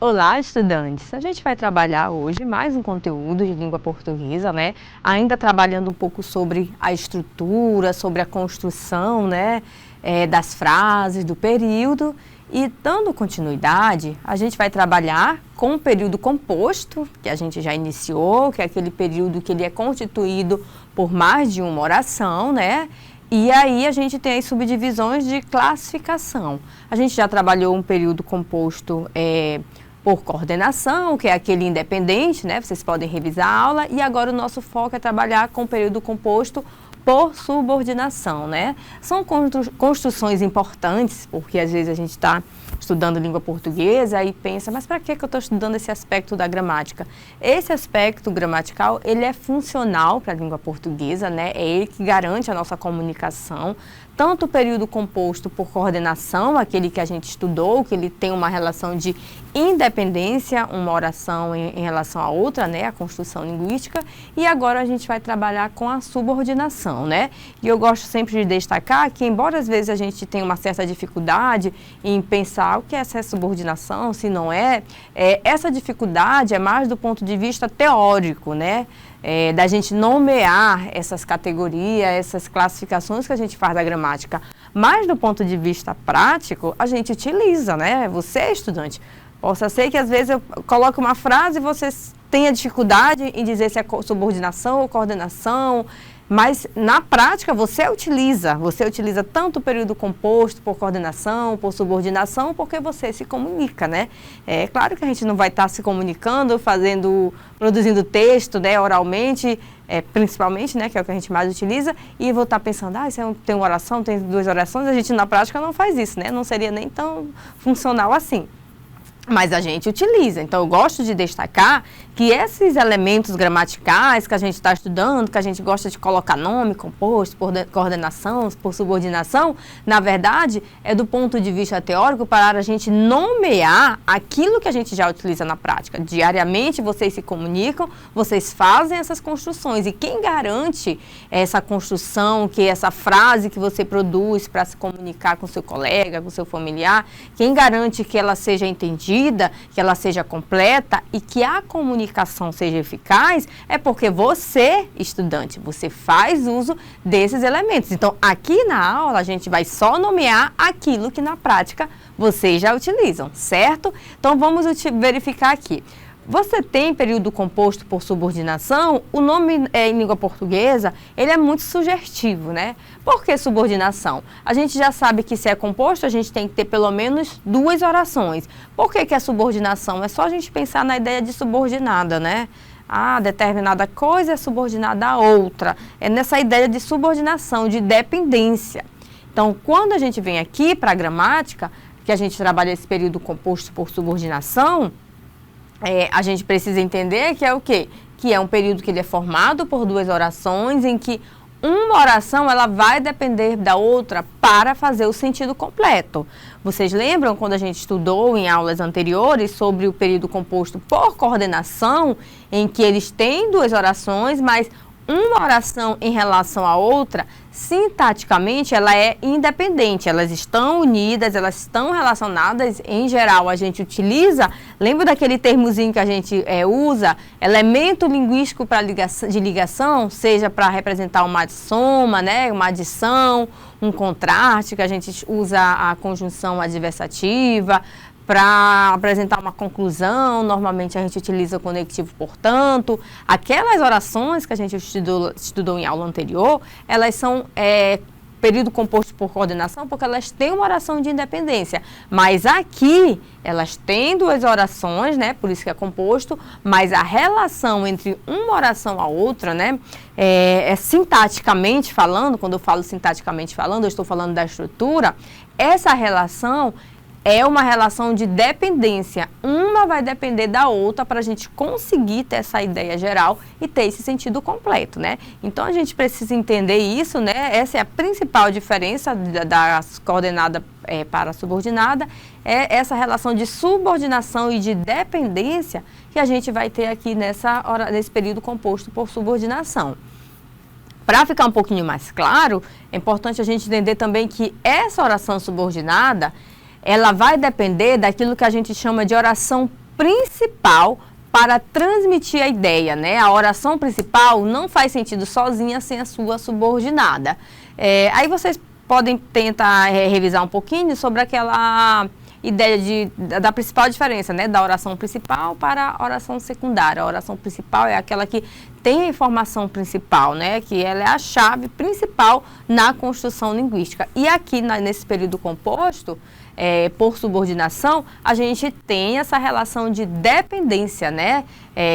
Olá, estudantes! A gente vai trabalhar hoje mais um conteúdo de língua portuguesa, né? Ainda trabalhando um pouco sobre a estrutura, sobre a construção, né? Das frases, do período. E dando continuidade, a gente vai trabalhar com o período composto, que a gente já iniciou, que é aquele período que ele é constituído por mais de uma oração, né? E aí a gente tem as subdivisões de classificação. A gente já trabalhou um período composto por coordenação, que é aquele independente, né? Vocês podem revisar a aula. E agora o nosso foco é trabalhar com o período composto por subordinação, né? São construções importantes, porque às vezes a gente está estudando língua portuguesa e pensa, mas para que eu estou estudando esse aspecto da gramática? Esse aspecto gramatical, ele é funcional para a língua portuguesa, né? É ele que garante a nossa comunicação. Tanto o período composto por coordenação, aquele que a gente estudou, que ele tem uma relação de independência, uma oração em relação à outra, né, a construção linguística, e agora a gente vai trabalhar com a subordinação, né? E eu gosto sempre de destacar que, embora às vezes a gente tenha uma certa dificuldade em pensar o que é essa subordinação, se não é, essa dificuldade é mais do ponto de vista teórico, né? Da gente nomear essas categorias, essas classificações que a gente faz da gramática. Mas do ponto de vista prático, a gente utiliza, né? Você, estudante, possa ser que às vezes eu coloque uma frase e você tenha dificuldade em dizer se é subordinação ou coordenação, mas na prática você utiliza tanto o período composto por coordenação, por subordinação, porque você se comunica, né? É claro que a gente não vai estar se comunicando, produzindo texto, né, oralmente, principalmente, né, que é o que a gente mais utiliza, e vou estar pensando, tem uma oração, tem duas orações, a gente na prática não faz isso, né? Não seria nem tão funcional assim. Mas a gente utiliza. Então, eu gosto de destacar que esses elementos gramaticais que a gente está estudando, que a gente gosta de colocar nome, composto, por coordenação, por subordinação, na verdade, é do ponto de vista teórico para a gente nomear aquilo que a gente já utiliza na prática. Diariamente, vocês se comunicam, vocês fazem essas construções. E quem garante essa construção, que essa frase que você produz para se comunicar com seu colega, com seu familiar, quem garante que ela seja entendida, que ela seja completa e que a comunicação seja eficaz, é porque você, estudante, você faz uso desses elementos. Então, aqui na aula, a gente vai só nomear aquilo que na prática vocês já utilizam, certo? Então, vamos verificar aqui. Você tem período composto por subordinação, o nome em língua portuguesa, ele é muito sugestivo, né? Por que subordinação? A gente já sabe que se é composto, a gente tem que ter pelo menos duas orações. Por que é subordinação? É só a gente pensar na ideia de subordinada, né? Determinada coisa é subordinada a outra. É nessa ideia de subordinação, de dependência. Então, quando a gente vem aqui para a gramática, que a gente trabalha esse período composto por subordinação, a gente precisa entender que é o quê? Que é um período que ele é formado por duas orações, em que uma oração ela vai depender da outra para fazer o sentido completo. Vocês lembram quando a gente estudou em aulas anteriores sobre o período composto por coordenação, em que eles têm duas orações, mas uma oração em relação à outra, sintaticamente, ela é independente, elas estão unidas, elas estão relacionadas, em geral, a gente utiliza, lembra daquele termozinho que a gente usa, elemento linguístico de ligação, seja para representar uma soma, né, uma adição, um contraste, que a gente usa a conjunção adversativa, para apresentar uma conclusão, normalmente a gente utiliza o conectivo portanto. Aquelas orações que a gente estudou em aula anterior, elas são período composto por coordenação, porque elas têm uma oração de independência. Mas aqui, elas têm duas orações, né? Por isso que é composto, mas a relação entre uma oração a outra, né? Sintaticamente falando, quando eu falo sintaticamente falando, eu estou falando da estrutura, essa relação é uma relação de dependência. Uma vai depender da outra para a gente conseguir ter essa ideia geral e ter esse sentido completo, né? Então, a gente precisa entender isso, né? Essa é a principal diferença da coordenada para a subordinada, é essa relação de subordinação e de dependência que a gente vai ter aqui nesse período composto por subordinação. Para ficar um pouquinho mais claro, é importante a gente entender também que essa oração subordinada, ela vai depender daquilo que a gente chama de oração principal para transmitir a ideia, né? A oração principal não faz sentido sozinha sem a sua subordinada. Aí vocês podem tentar revisar um pouquinho sobre aquela ideia da principal diferença, né? Da oração principal para a oração secundária. A oração principal é aquela que tem a informação principal, né? Que ela é a chave principal na construção linguística. E aqui, nesse período composto, por subordinação, a gente tem essa relação de dependência, né?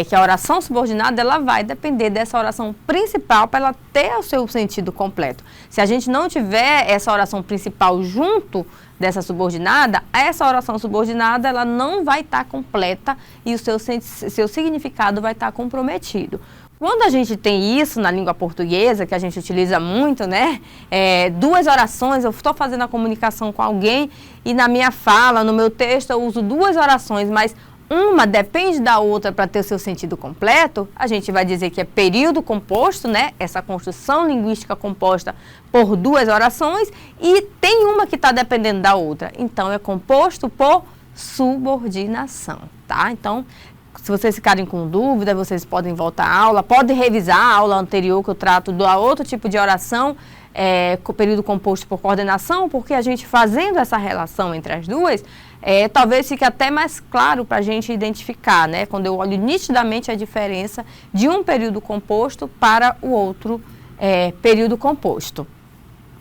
Que a oração subordinada, ela vai depender dessa oração principal para ela ter o seu sentido completo. Se a gente não tiver essa oração principal junto dessa subordinada, essa oração subordinada, ela não vai estar completa e o seu significado vai estar comprometido. Quando a gente tem isso na língua portuguesa, que a gente utiliza muito, né? Duas orações, eu estou fazendo a comunicação com alguém e na minha fala, no meu texto, eu uso duas orações, mas uma depende da outra para ter o seu sentido completo, a gente vai dizer que é período composto, né? Essa construção linguística composta por duas orações e tem uma que está dependendo da outra. Então, é composto por subordinação, tá? Então, se vocês ficarem com dúvida, vocês podem voltar à aula, podem revisar a aula anterior que eu trato do outro tipo de oração, com período composto por coordenação, porque a gente fazendo essa relação entre as duas, talvez fique até mais claro para a gente identificar, né? Quando eu olho nitidamente a diferença de um período composto para o outro período composto.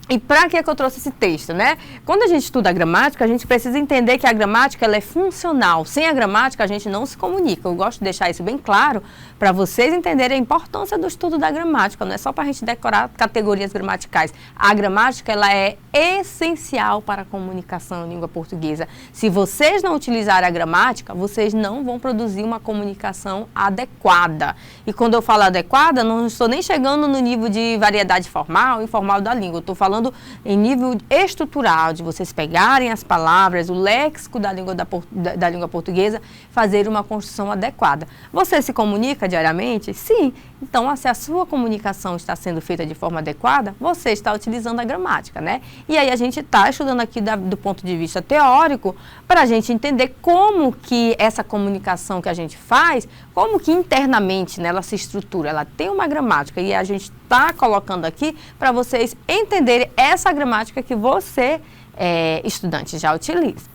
E para que eu trouxe esse texto, né? Quando a gente estuda a gramática, a gente precisa entender que a gramática ela é funcional. Sem a gramática, a gente não se comunica. Eu gosto de deixar isso bem claro para vocês entenderem a importância do estudo da gramática. Não é só para a gente decorar categorias gramaticais. A gramática ela é essencial para a comunicação em língua portuguesa. Se vocês não utilizarem a gramática, vocês não vão produzir uma comunicação adequada. E quando eu falo adequada, não estou nem chegando no nível de variedade formal e informal da língua. Eu estou falando em nível estrutural, de vocês pegarem as palavras, o léxico da língua portuguesa, fazer uma construção adequada. Você se comunica diariamente? Sim. Então, se a sua comunicação está sendo feita de forma adequada, você está utilizando a gramática, né? E aí a gente está estudando aqui do ponto de vista teórico, para a gente entender como que essa comunicação que a gente faz, como que internamente, né, ela se estrutura, ela tem uma gramática e a gente está colocando aqui para vocês entenderem essa gramática que você, estudante, já utiliza.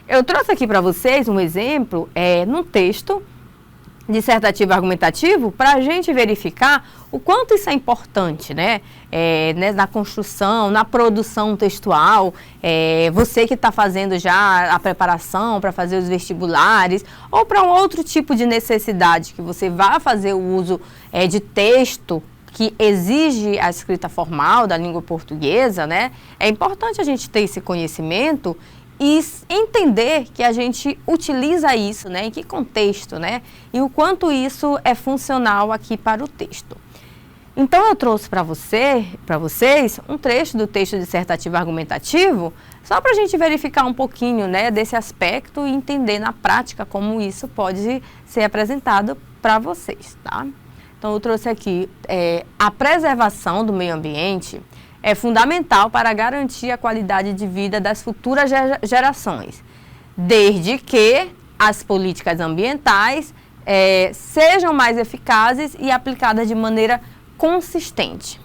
Eu trouxe aqui para vocês um exemplo num texto dissertativo argumentativo para a gente verificar o quanto isso é importante, né? Na construção, na produção textual, você que está fazendo já a preparação para fazer os vestibulares ou para um outro tipo de necessidade que você vá fazer o uso de texto que exige a escrita formal da língua portuguesa, né? É importante a gente ter esse conhecimento e entender que a gente utiliza isso, né? Em que contexto, né? E o quanto isso é funcional aqui para o texto. Então, eu trouxe para vocês um trecho do texto dissertativo argumentativo, só para a gente verificar um pouquinho, né, desse aspecto e entender na prática como isso pode ser apresentado para vocês, tá? Então, eu trouxe aqui, a preservação do meio ambiente é fundamental para garantir a qualidade de vida das futuras gerações, desde que as políticas ambientais sejam mais eficazes e aplicadas de maneira consistente.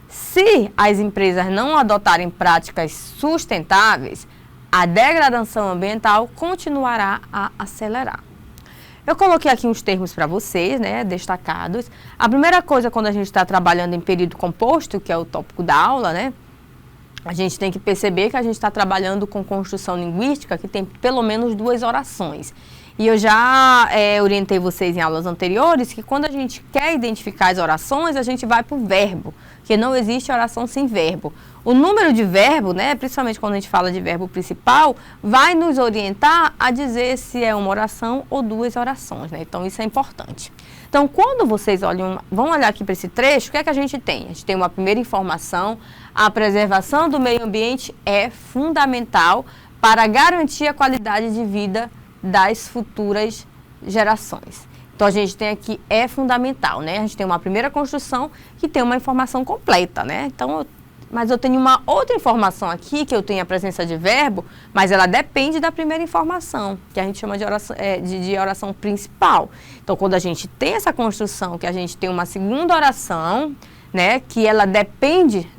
Se as empresas não adotarem práticas sustentáveis, a degradação ambiental continuará a acelerar. Eu coloquei aqui uns termos para vocês, né, destacados. A primeira coisa, quando a gente está trabalhando em período composto, que é o tópico da aula, né, a gente tem que perceber que a gente está trabalhando com construção linguística que tem pelo menos duas orações. E eu já orientei vocês em aulas anteriores que quando a gente quer identificar as orações, a gente vai para o verbo, que não existe oração sem verbo. O número de verbo, né, principalmente quando a gente fala de verbo principal, vai nos orientar a dizer se é uma oração ou duas orações, né? Então, isso é importante. Então, quando vocês vão olhar aqui para esse trecho, o que é que a gente tem? A gente tem uma primeira informação: a preservação do meio ambiente é fundamental para garantir a qualidade de vida das futuras gerações. Então, a gente tem aqui, é fundamental, né? A gente tem uma primeira construção que tem uma informação completa, né? Então, mas eu tenho uma outra informação aqui, que eu tenho a presença de verbo, mas ela depende da primeira informação, que a gente chama de oração principal. Então, quando a gente tem essa construção, que a gente tem uma segunda oração, né, que ela depende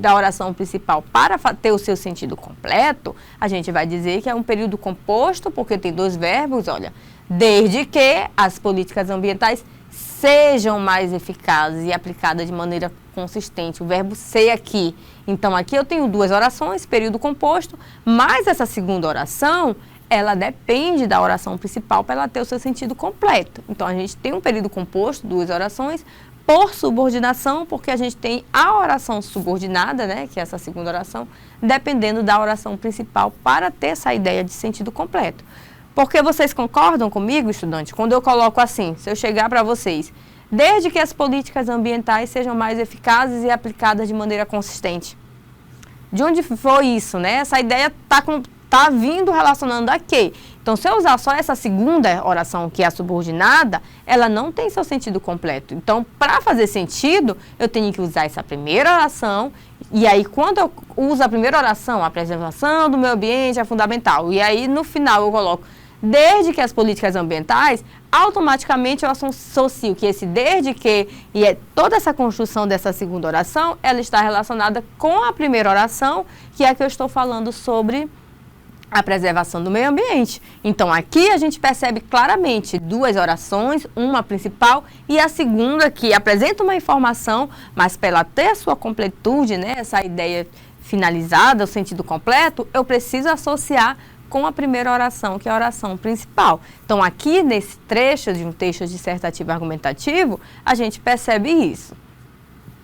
da oração principal para ter o seu sentido completo, a gente vai dizer que é um período composto, porque tem dois verbos, olha, desde que as políticas ambientais sejam mais eficazes e aplicadas de maneira consistente. O verbo ser aqui. Então, aqui eu tenho duas orações, período composto, mas essa segunda oração, ela depende da oração principal para ela ter o seu sentido completo. Então, a gente tem um período composto, duas orações, por subordinação, porque a gente tem a oração subordinada, né, que é essa segunda oração, dependendo da oração principal para ter essa ideia de sentido completo. Porque vocês concordam comigo, estudante, quando eu coloco assim, se eu chegar para vocês, desde que as políticas ambientais sejam mais eficazes e aplicadas de maneira consistente. De onde foi isso, né? Essa ideia tá vindo relacionando a quê? Então, se eu usar só essa segunda oração, que é a subordinada, ela não tem seu sentido completo. Então, para fazer sentido, eu tenho que usar essa primeira oração, e aí, quando eu uso a primeira oração, a preservação do meio ambiente é fundamental. E aí, no final, eu coloco, desde que as políticas ambientais, automaticamente eu associo que esse desde que, e toda essa construção dessa segunda oração, ela está relacionada com a primeira oração, que é a que eu estou falando sobre a preservação do meio ambiente. Então, aqui a gente percebe claramente duas orações, uma principal e a segunda que apresenta uma informação, mas para ela ter a sua completude, né, essa ideia finalizada, o sentido completo, eu preciso associar com a primeira oração, que é a oração principal. Então, aqui nesse trecho de um texto dissertativo argumentativo, a gente percebe isso.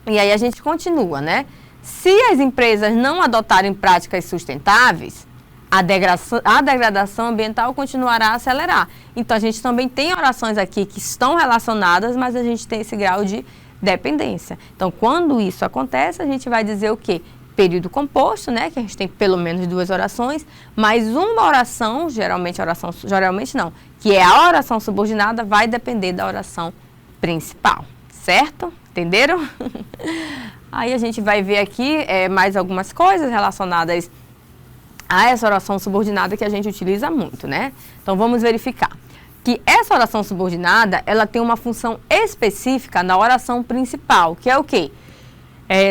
E aí a gente continua, né? Se as empresas não adotarem práticas sustentáveis, a degradação ambiental continuará a acelerar. Então, a gente também tem orações aqui que estão relacionadas, mas a gente tem esse grau de dependência. Então, quando isso acontece, a gente vai dizer o quê? Período composto, né? Que a gente tem pelo menos duas orações, mais uma oração, geralmente não, que é a oração subordinada, vai depender da oração principal, certo? Entenderam? Aí a gente vai ver aqui mais algumas coisas relacionadas a essa oração subordinada que a gente utiliza muito, né? Então, vamos verificar que essa oração subordinada, ela tem uma função específica na oração principal, que é o quê?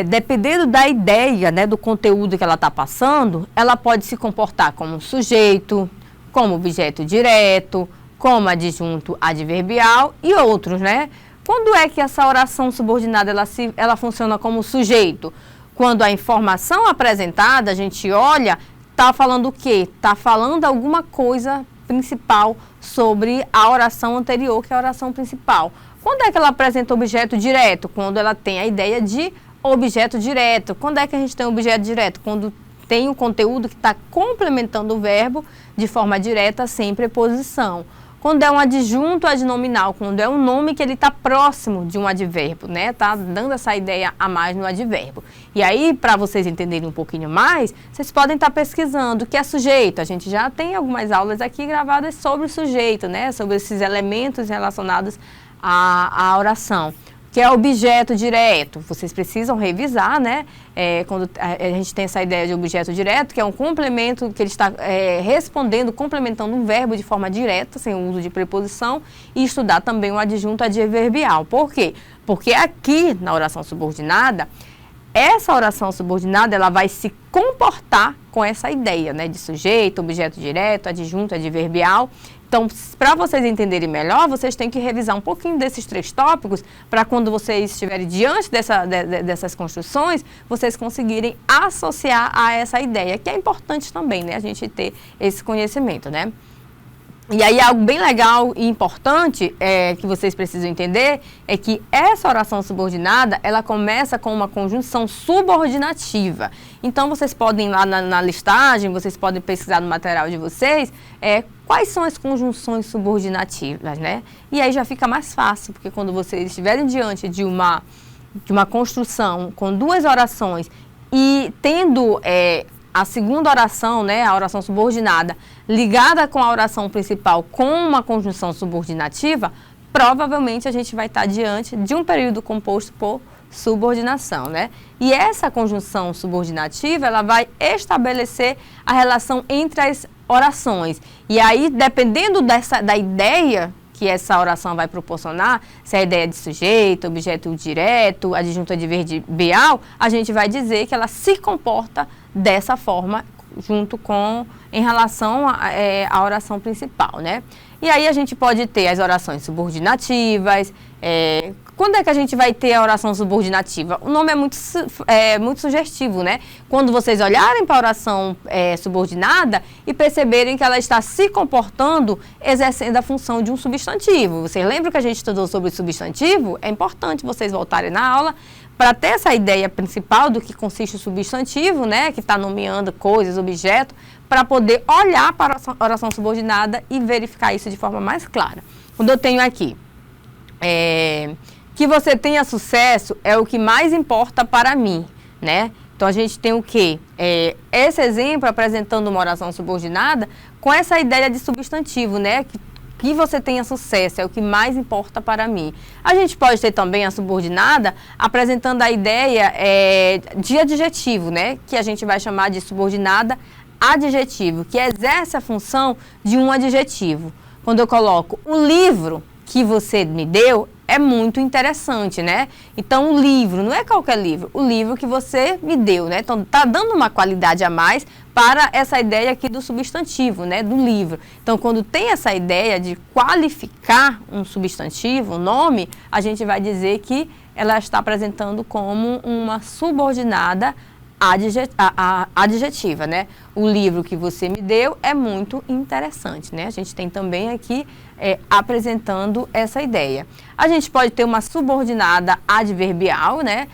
Dependendo da ideia, né, do conteúdo que ela está passando, ela pode se comportar como um sujeito, como objeto direto, como adjunto adverbial e outros, né? Quando é que essa oração subordinada ela funciona como sujeito? Quando a informação apresentada, a gente olha, está falando o quê? Está falando alguma coisa principal sobre a oração anterior, que é a oração principal. Quando é que ela apresenta objeto direto? Quando ela tem a ideia de objeto direto. Quando é que a gente tem objeto direto? Quando tem o conteúdo que está complementando o verbo de forma direta, sem preposição. Quando é um adjunto adnominal, quando é um nome que ele está próximo de um advérbio, né? Tá dando essa ideia a mais no advérbio. E aí, para vocês entenderem um pouquinho mais, vocês podem estar pesquisando o que é sujeito. A gente já tem algumas aulas aqui gravadas sobre o sujeito, né? Sobre esses elementos relacionados à oração. Que é objeto direto, vocês precisam revisar, né? Quando a gente tem essa ideia de objeto direto, que é um complemento que ele está respondendo, complementando um verbo de forma direta, sem o uso de preposição, e estudar também o adjunto adverbial. Por quê? Porque aqui, na oração subordinada, essa oração subordinada, ela vai se comportar com essa ideia, né? De sujeito, objeto direto, adjunto adverbial. Então, para vocês entenderem melhor, vocês têm que revisar um pouquinho desses três tópicos para quando vocês estiverem diante dessas construções, vocês conseguirem associar a essa ideia, que é importante também, né? A gente ter esse conhecimento, né? E aí, algo bem legal e importante que vocês precisam entender é que essa oração subordinada, ela começa com uma conjunção subordinativa. Então, vocês podem ir lá na listagem, vocês podem pesquisar no material de vocês, quais são as conjunções subordinativas, né? E aí já fica mais fácil, porque quando vocês estiverem diante de uma construção com duas orações e tendo a segunda oração, né, a oração subordinada, ligada com a oração principal com uma conjunção subordinativa, provavelmente a gente vai estar diante de um período composto por subordinação, né? E essa conjunção subordinativa, ela vai estabelecer a relação entre as orações. E aí, dependendo da ideia que essa oração vai proporcionar, se é a ideia de sujeito, objeto direto, adjunto adverbial, a gente vai dizer que ela se comporta dessa forma em relação à oração principal, né? E aí a gente pode ter as orações subordinativas. Quando é que a gente vai ter a oração subordinativa? O nome é muito sugestivo, né? Quando vocês olharem para a oração subordinada e perceberem que ela está se comportando exercendo a função de um substantivo. Vocês lembram que a gente estudou sobre substantivo? É importante vocês voltarem na aula para ter essa ideia principal do que consiste o substantivo, né? Que está nomeando coisas, objetos, para poder olhar para a oração subordinada e verificar isso de forma mais clara. Quando eu tenho aqui, que você tenha sucesso é o que mais importa para mim, né? Então, a gente tem o quê? Esse exemplo apresentando uma oração subordinada com essa ideia de substantivo, né? Que você tenha sucesso é o que mais importa para mim. A gente pode ter também a subordinada apresentando a ideia de adjetivo, né? Que a gente vai chamar de subordinada adjetivo, que exerce a função de um adjetivo. Quando eu coloco o livro que você me deu, é muito interessante, né? Então, o livro, não é qualquer livro, o livro que você me deu, né? Então, tá dando uma qualidade a mais para essa ideia aqui do substantivo, né? Do livro. Então, quando tem essa ideia de qualificar um substantivo, um nome, a gente vai dizer que ela está apresentando como uma subordinada adjetiva, né? O livro que você me deu é muito interessante, né? A gente tem também aqui apresentando essa ideia. A gente pode ter uma subordinada adverbial, né?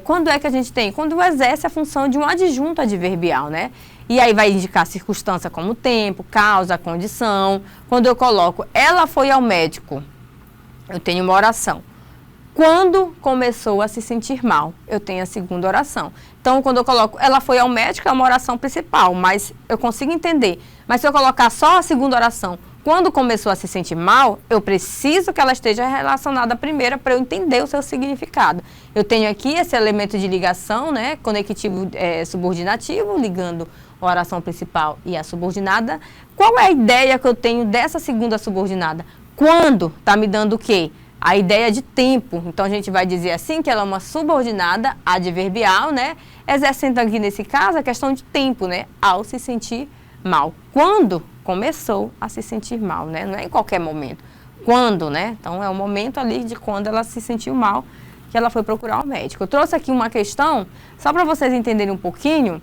Quando é que a gente tem? Quando exerce a função de um adjunto adverbial, né? E aí vai indicar circunstância como tempo, causa, condição. Quando eu coloco, ela foi ao médico, eu tenho uma oração. Quando começou a se sentir mal, eu tenho a segunda oração. Então, quando eu coloco, ela foi ao médico, é uma oração principal, mas eu consigo entender. Mas se eu colocar só a segunda oração, quando começou a se sentir mal, eu preciso que ela esteja relacionada à primeira para eu entender o seu significado. Eu tenho aqui esse elemento de ligação, né, conectivo subordinativo, ligando a oração principal e a subordinada. Qual é a ideia que eu tenho dessa segunda subordinada? Quando está me dando o quê? A ideia de tempo. Então, a gente vai dizer assim que ela é uma subordinada adverbial, né? Exercendo aqui, nesse caso, a questão de tempo, né? Ao se sentir mal. Quando começou a se sentir mal, né? Não é em qualquer momento. Quando, né? Então, é o momento ali de quando ela se sentiu mal, que ela foi procurar o médico. Eu trouxe aqui uma questão, só para vocês entenderem um pouquinho,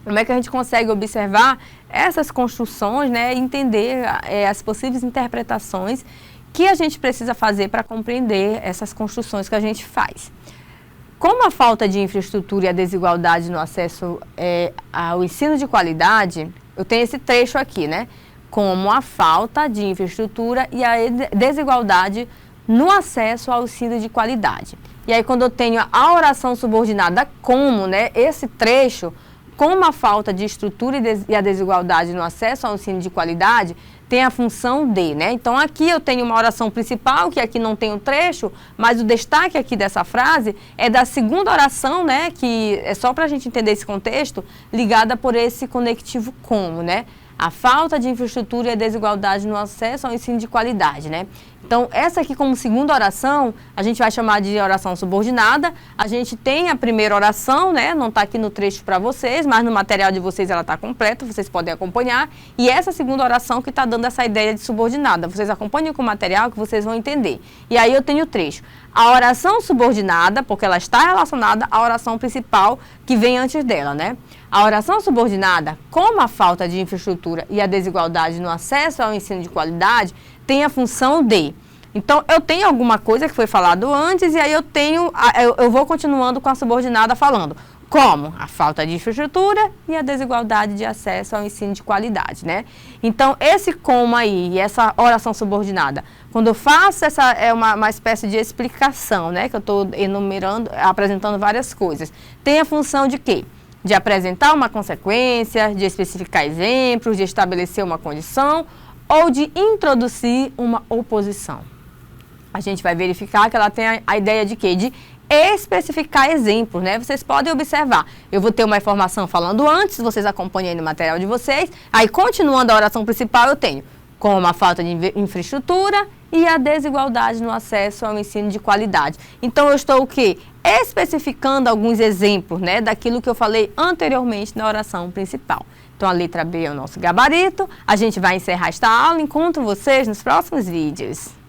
como é que a gente consegue observar essas construções, né? E entender as possíveis interpretações que a gente precisa fazer para compreender essas construções que a gente faz. Como a falta de infraestrutura e a desigualdade no acesso ao ensino de qualidade, eu tenho esse trecho aqui, né? Como a falta de infraestrutura e a desigualdade no acesso ao ensino de qualidade. E aí, quando eu tenho a oração subordinada como, né? Esse trecho, como a falta de estrutura e a desigualdade no acesso ao ensino de qualidade, tem a função de, né? Então, aqui eu tenho uma oração principal, que aqui não tem o trecho, mas o destaque aqui dessa frase é da segunda oração, né? Que é só para a gente entender esse contexto, ligada por esse conectivo como, né? A falta de infraestrutura e a desigualdade no acesso ao ensino de qualidade, né? Então, essa aqui como segunda oração, a gente vai chamar de oração subordinada. A gente tem a primeira oração, né? Não está aqui no trecho para vocês, mas no material de vocês ela está completa, vocês podem acompanhar. E essa segunda oração que está dando essa ideia de subordinada. Vocês acompanhem com o material que vocês vão entender. E aí eu tenho o trecho. A oração subordinada, porque ela está relacionada à oração principal que vem antes dela, né? A oração subordinada, como a falta de infraestrutura e a desigualdade no acesso ao ensino de qualidade, tem a função de. Então, eu tenho alguma coisa que foi falado antes e aí eu vou continuando com a subordinada falando. Como? A falta de infraestrutura e a desigualdade de acesso ao ensino de qualidade, né? Então, esse como aí, essa oração subordinada, quando eu faço essa, uma espécie de explicação, né? Que eu estou enumerando, apresentando várias coisas. Tem a função de quê? De apresentar uma consequência, de especificar exemplos, de estabelecer uma condição ou de introduzir uma oposição. a gente vai verificar que ela tem a ideia de quê? De especificar exemplos, né? Vocês podem observar. Eu vou ter uma informação falando antes, vocês acompanhem no material de vocês. Aí, continuando a oração principal, eu tenho como a falta de infraestrutura e a desigualdade no acesso ao ensino de qualidade. Então, eu estou o quê? Especificando alguns exemplos, né? Daquilo que eu falei anteriormente na oração principal. Então, a letra B é o nosso gabarito. A gente vai encerrar esta aula. Encontro vocês nos próximos vídeos.